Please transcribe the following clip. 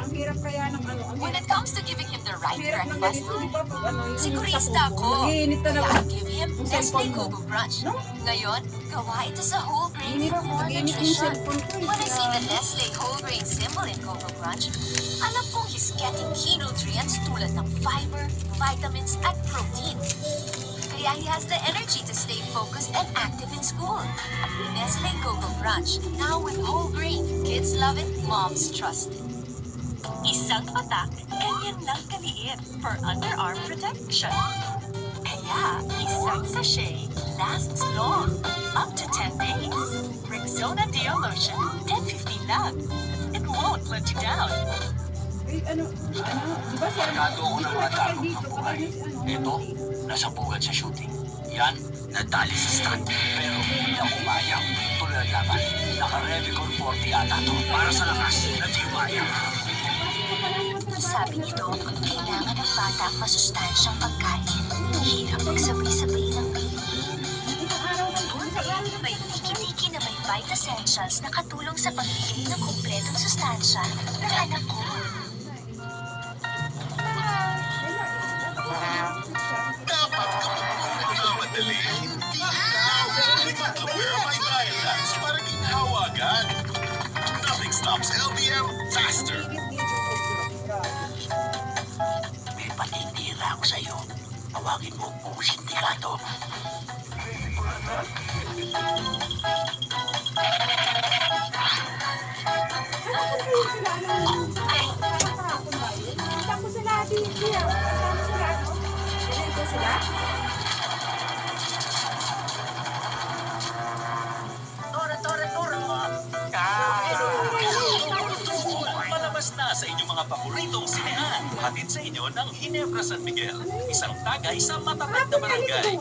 Ang hirap kaya ng ano. When it comes to giving him the right Hirap ng breakfast, ganito, di ba? Pag ano, yung sigurista ako. Nag-iinit na Kaya naman. I give him Yung Nestle cellphone mo. Coco Crunch. No? Ngayon, gawa ito sa whole grain Hindi for na more nag-iinit yung nutrition. cellphone ko. When I see the Nestle whole grain symbol in Coco Crunch, alam kong he's getting key nutrients tulad ng fiber, vitamins, at protein. Kaya he has the energy to stay focused and active in school. Nestle Coco Crunch, now with whole grain. Kids love it, moms trust it. Isang patak, ganyan lang kaliit for underarm protection. Kaya, isang sachet lasts long, up to 10 days. Rexona Deo Lotion, 10-15 lang. It won't let you down. Eh, di ba siya? Markado ako ng mga dako dito, ng buhay. kapag ano, Ito, nasa bugad sa shooting. Yan, nadali sa stand. Pero hindi ako umayang. Tuloy ang laban. Naka-Revicon 40 ata to. Para sa lakas, hindi umayang. Sabi nito, kailangan ng bata ang masustansyang pagkain. Hirap magsabay-sabay ng piliin. Buti, may tiki-tiki na may Vita Essentials na katulong sa pagbigay ng kumpletong sustansya ng anak ko. Dapat kapag nagmamadali, hindi ikaw. Where are my violence? Para ikaw agad. Nothing stops LBM faster. May paninira ako sa'yo. Tawagin mo buong sindikato. Tapos sila dito. Tapos sila ano? Dito sila? Palabas na sa inyong mga paboritong sinehan. Hatid sa inyo ng Ginebra San Miguel. Isang tagay sa matatag na barangay.